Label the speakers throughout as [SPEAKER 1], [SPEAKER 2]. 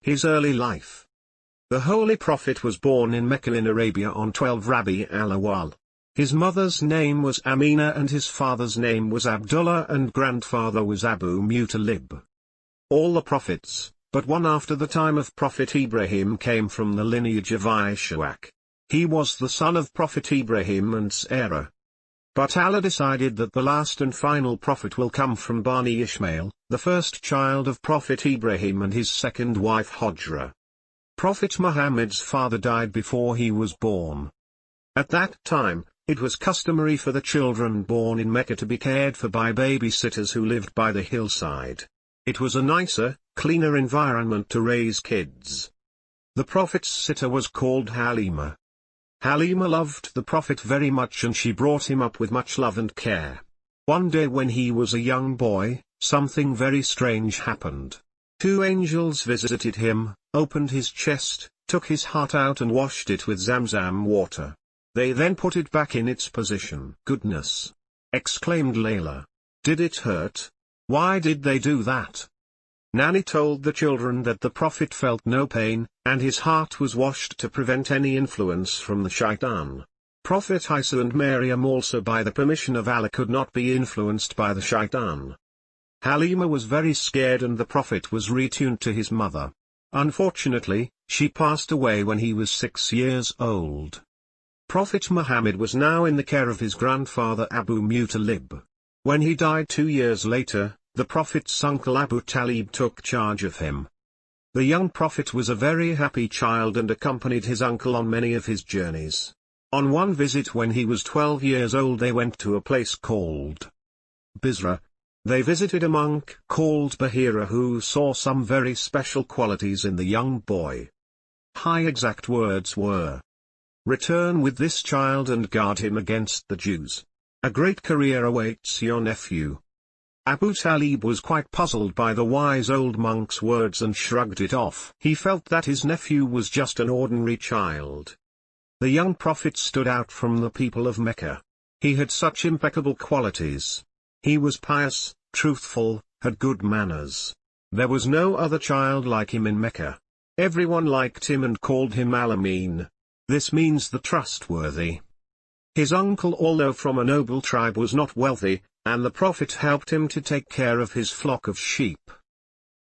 [SPEAKER 1] His early life. The Holy Prophet was born in Mecca in Arabia on 12 Rabi al-Awwal. His mother's name was Amina and his father's name was Abdullah and grandfather was Abu Mutalib. All the prophets, but one after the time of Prophet Ibrahim, came from the lineage of Ishaq. He was the son of Prophet Ibrahim and Sarah. But Allah decided that the last and final prophet will come from Bani Ishmael, the first child of Prophet Ibrahim and his second wife Hajra. Prophet Muhammad's father died before he was born. At that time, it was customary for the children born in Mecca to be cared for by babysitters who lived by the hillside. It was a nicer, cleaner environment to raise kids. The Prophet's sitter was called Halima. Halima loved the Prophet very much and she brought him up with much love and care. One day when he was a young boy, something very strange happened. Two angels visited him, opened his chest, took his heart out and washed it with Zamzam water. They then put it back in its position. "Goodness!" exclaimed Layla. "Did it hurt? Why did they do that?" Nani told the children that the Prophet felt no pain, and his heart was washed to prevent any influence from the shaitan. Prophet Isa and Maryam also by the permission of Allah could not be influenced by the shaitan. Halima was very scared and the Prophet was retuned to his mother. Unfortunately, she passed away when he was 6 years old. Prophet Muhammad was now in the care of his grandfather Abu Mutalib. When he died 2 years later, the Prophet's uncle Abu Talib took charge of him. The young Prophet was a very happy child and accompanied his uncle on many of his journeys. On one visit when he was 12 years old they went to a place called Bisra. They visited a monk called Bahira who saw some very special qualities in the young boy. His exact words were, "Return with this child and guard him against the Jews. A great career awaits your nephew." Abu Talib was quite puzzled by the wise old monk's words and shrugged it off. He felt that his nephew was just an ordinary child. The young Prophet stood out from the people of Mecca. He had such impeccable qualities. He was pious, truthful, had good manners. There was no other child like him in Mecca. Everyone liked him and called him Al-Amin. This means the trustworthy. His uncle, although from a noble tribe, was not wealthy, and the Prophet helped him to take care of his flock of sheep.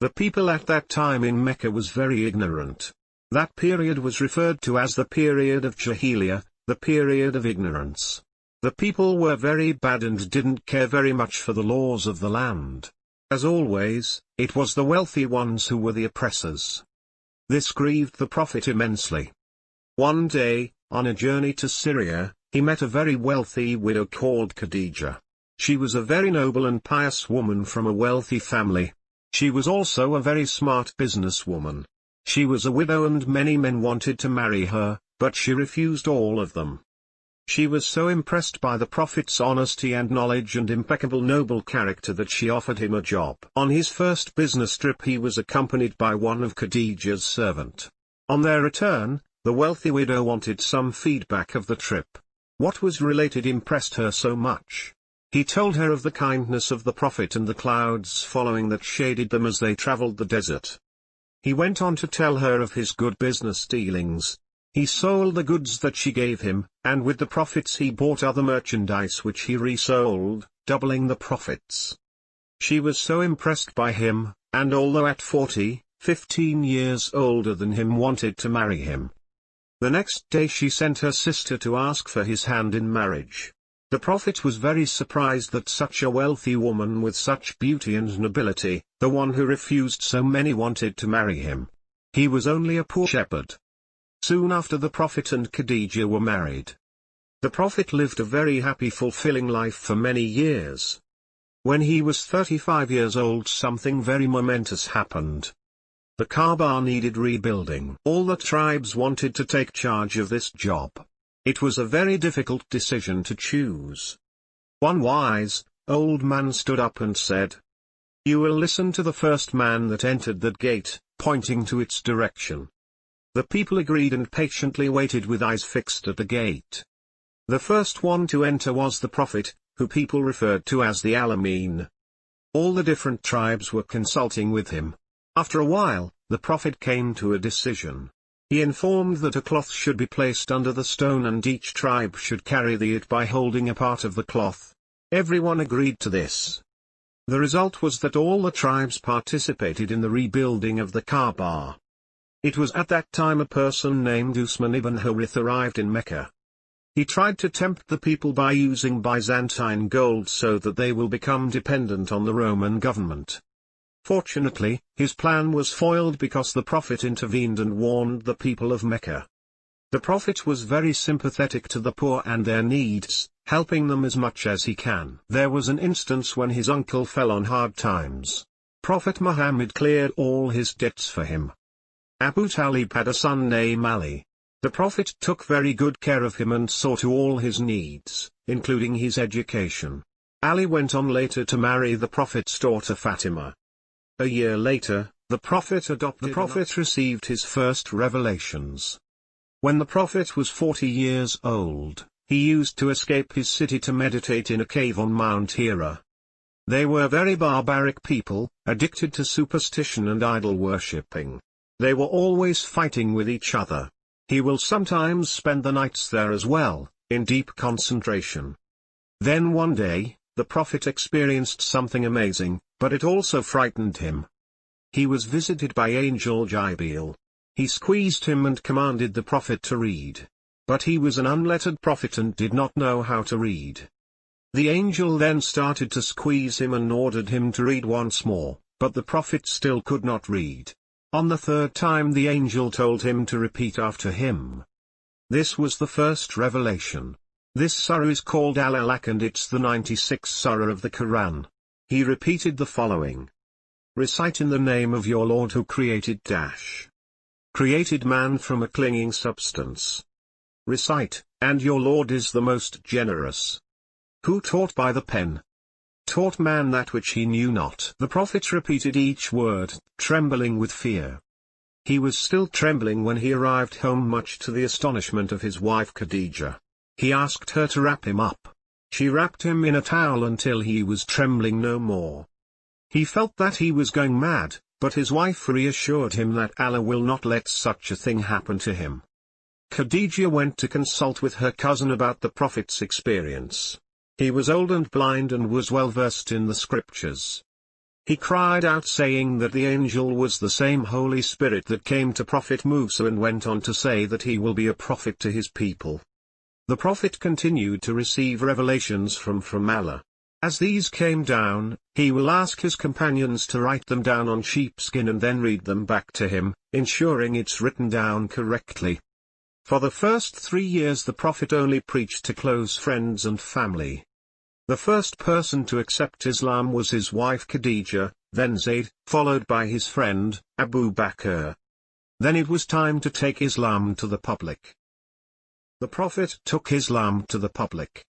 [SPEAKER 1] The people at that time in Mecca was very ignorant. That period was referred to as the period of Jahiliyyah, the period of ignorance. The people were very bad and didn't care very much for the laws of the land. As always, it was the wealthy ones who were the oppressors. This grieved the Prophet immensely. One day, on a journey to Syria, he met a very wealthy widow called Khadijah. She was a very noble and pious woman from a wealthy family. She was also a very smart businesswoman. She was a widow and many men wanted to marry her, but she refused all of them. She was so impressed by the Prophet's honesty and knowledge and impeccable noble character that she offered him a job. On his first business trip he was accompanied by one of Khadijah's servant. On their return, the wealthy widow wanted some feedback of the trip. What was related impressed her so much. He told her of the kindness of the Prophet and the clouds following that shaded them as they traveled the desert. He went on to tell her of his good business dealings. He sold the goods that she gave him, and with the profits he bought other merchandise which he resold, doubling the profits. She was so impressed by him, and although at 15 years older than him wanted to marry him. The next day she sent her sister to ask for his hand in marriage. The Prophet was very surprised that such a wealthy woman with such beauty and nobility, the one who refused so many, wanted to marry him. He was only a poor shepherd. Soon after the Prophet and Khadijah were married. The Prophet lived a very happy, fulfilling life for many years. When he was 35 years old, something very momentous happened. The Kaaba needed rebuilding. All the tribes wanted to take charge of this job. It was a very difficult decision to choose. One wise, old man stood up and said, "You will listen to the first man that entered that gate," pointing to its direction. The people agreed and patiently waited with eyes fixed at the gate. The first one to enter was the Prophet, who people referred to as the Al-Amin. All the different tribes were consulting with him. After a while, the prophet came to a decision. He informed that a cloth should be placed under the stone and each tribe should carry it by holding a part of the cloth. Everyone agreed to this. The result was that all the tribes participated in the rebuilding of the Kaaba. It was at that time a person named Usman ibn Harith arrived in Mecca. He tried to tempt the people by using Byzantine gold so that they will become dependent on the Roman government. Fortunately, his plan was foiled because the Prophet intervened and warned the people of Mecca. The Prophet was very sympathetic to the poor and their needs, helping them as much as he can. There was an instance when his uncle fell on hard times. Prophet Muhammad cleared all his debts for him. Abu Talib had a son named Ali. The Prophet took very good care of him and saw to all his needs, including his education. Ali went on later to marry the Prophet's daughter Fatima. A year later, the Prophet received his first revelations. When the Prophet was 40 years old, he used to escape his city to meditate in a cave on Mount Hira. They were very barbaric people, addicted to superstition and idol worshipping. They were always fighting with each other. He will sometimes spend the nights there as well, in deep concentration. Then one day, the Prophet experienced something amazing, but it also frightened him. He was visited by Angel Jibreel. He squeezed him and commanded the Prophet to read. But he was an unlettered prophet and did not know how to read. The angel then started to squeeze him and ordered him to read once more, but the Prophet still could not read. On the third time the angel told him to repeat after him. This was the first revelation. This surah is called Al-Alaq and it's the 96th surah of the Quran. He repeated the following. Recite in the name of your Lord who created created man from a clinging substance. Recite, and your Lord is the most generous. Who taught by the pen? Taught man that which he knew not. The Prophet repeated each word, trembling with fear. He was still trembling when he arrived home, much to the astonishment of his wife Khadijah. He asked her to wrap him up. She wrapped him in a towel until he was trembling no more. He felt that he was going mad, but his wife reassured him that Allah will not let such a thing happen to him. Khadijah went to consult with her cousin about the Prophet's experience. He was old and blind and was well versed in the scriptures. He cried out saying that the angel was the same Holy Spirit that came to Prophet Musa and went on to say that he will be a prophet to his people. The Prophet continued to receive revelations from Allah. As these came down, he will ask his companions to write them down on sheepskin and then read them back to him, ensuring it's written down correctly. For the first 3 years the Prophet only preached to close friends and family. The first person to accept Islam was his wife Khadijah, then Zayd, followed by his friend, Abu Bakr. Then it was time to take Islam to the public. The Prophet took Islam to the public.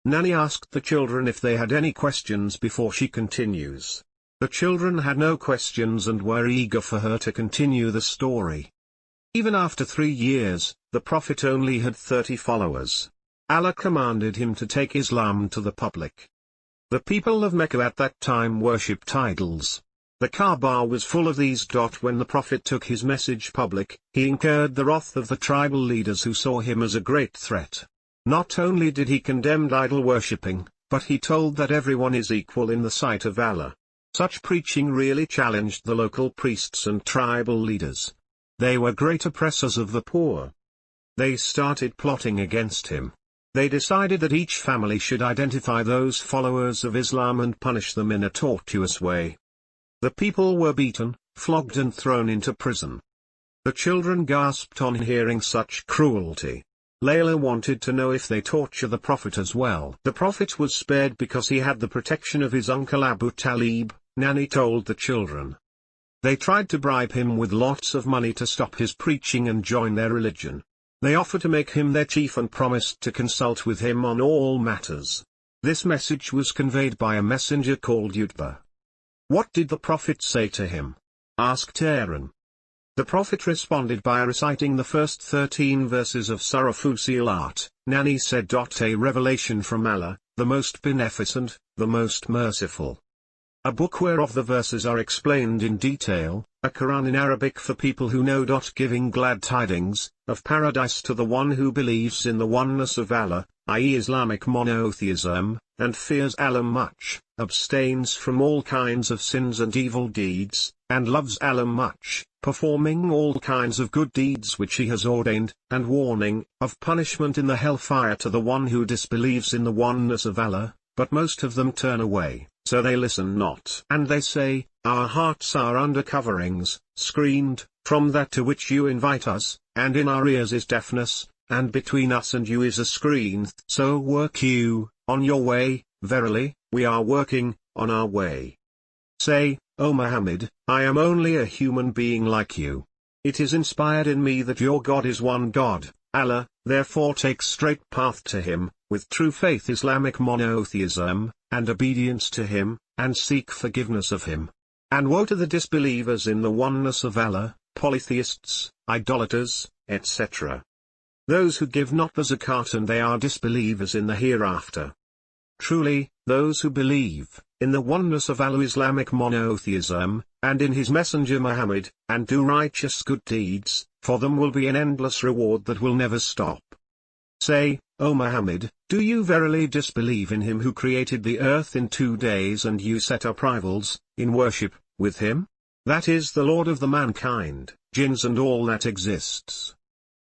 [SPEAKER 1] Nanny asked the children if they had any questions before she continues. The children had no questions and were eager for her to continue the story. Even after 3 years, the Prophet only had 30 followers. Allah commanded him to take Islam to the public. The people of Mecca at that time worshipped idols. The Kaaba was full of these. When the Prophet took his message public, he incurred the wrath of the tribal leaders who saw him as a great threat. Not only did he condemn idol worshipping, but he told that everyone is equal in the sight of Allah. Such preaching really challenged the local priests and tribal leaders. They were great oppressors of the poor. They started plotting against him. They decided that each family should identify those followers of Islam and punish them in a tortuous way. The people were beaten, flogged and thrown into prison. The children gasped on hearing such cruelty. Layla wanted to know if they torture the Prophet as well. The Prophet was spared because he had the protection of his uncle Abu Talib, Nanny told the children. They tried to bribe him with lots of money to stop his preaching and join their religion. They offered to make him their chief and promised to consult with him on all matters. This message was conveyed by a messenger called Utbah. What did the Prophet say to him? Asked Aaron. The Prophet responded by reciting the first 13 verses of Surah Fussilat. Nanny said. A revelation from Allah, the most beneficent, the most merciful. A book whereof the verses are explained in detail, a Quran in Arabic for people who know. Giving glad tidings of paradise to the one who believes in the oneness of Allah, i.e. Islamic monotheism, and fears Allah much, abstains from all kinds of sins and evil deeds, and loves Allah much, performing all kinds of good deeds which He has ordained, and warning of punishment in the hellfire to the one who disbelieves in the oneness of Allah, but most of them turn away, so they listen not. And they say, our hearts are under coverings, screened, from that to which you invite us, and in our ears is deafness, and between us and you is a screen. So work you, on your way, verily, we are working, on our way. Say, O Muhammad, I am only a human being like you. It is inspired in me that your God is one God, Allah, therefore take straight path to Him, with true faith Islamic monotheism, and obedience to Him, and seek forgiveness of Him. And woe to the disbelievers in the oneness of Allah, polytheists, idolaters, etc. Those who give not the zakat, and they are disbelievers in the hereafter. Truly, those who believe in the oneness of Allah, Islamic monotheism, and in His Messenger Muhammad, and do righteous good deeds, for them will be an endless reward that will never stop. Say, O Muhammad, do you verily disbelieve in Him who created the earth in 2 days, and you set up rivals in worship with Him? That is the Lord of the mankind, jinns and all that exists.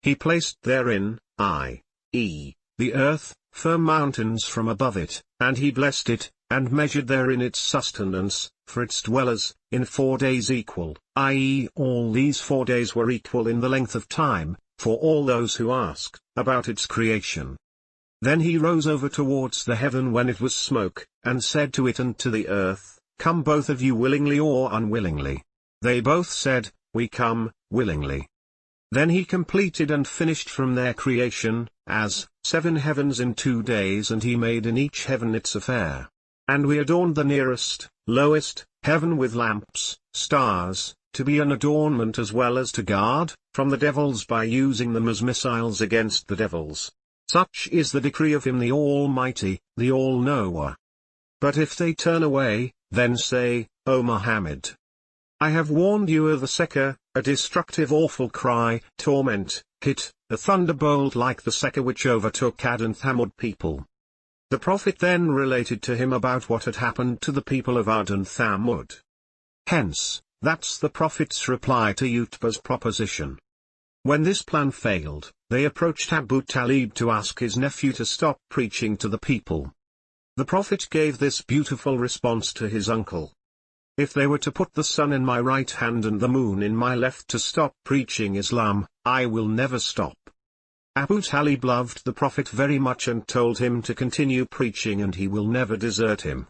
[SPEAKER 1] He placed therein, i.e., the earth, firm mountains from above it, and He blessed it, and measured therein its sustenance, for its dwellers, in 4 days equal, i.e. all these 4 days were equal in the length of time, for all those who asked about its creation. Then He rose over towards the heaven when it was smoke, and said to it and to the earth, come both of you willingly or unwillingly. They both said, we come, willingly. Then He completed and finished from their creation, as 7 heavens in 2 days, and He made in each heaven its affair. And we adorned the nearest, lowest, heaven with lamps, stars, to be an adornment as well as to guard, from the devils by using them as missiles against the devils. Such is the decree of Him the Almighty, the All-Knower. But if they turn away, then say, O Muhammad, I have warned you of the Sekher, a destructive awful cry, torment, hit, a thunderbolt like the Sekher which overtook Ad and Thamud people. The Prophet then related to him about what had happened to the people of Ad and Thamud. Hence, that's the Prophet's reply to Utbah's proposition. When this plan failed, they approached Abu Talib to ask his nephew to stop preaching to the people. The Prophet gave this beautiful response to his uncle. If they were to put the sun in my right hand and the moon in my left to stop preaching Islam, I will never stop. Abu Talib loved the Prophet very much and told him to continue preaching, and he will never desert him.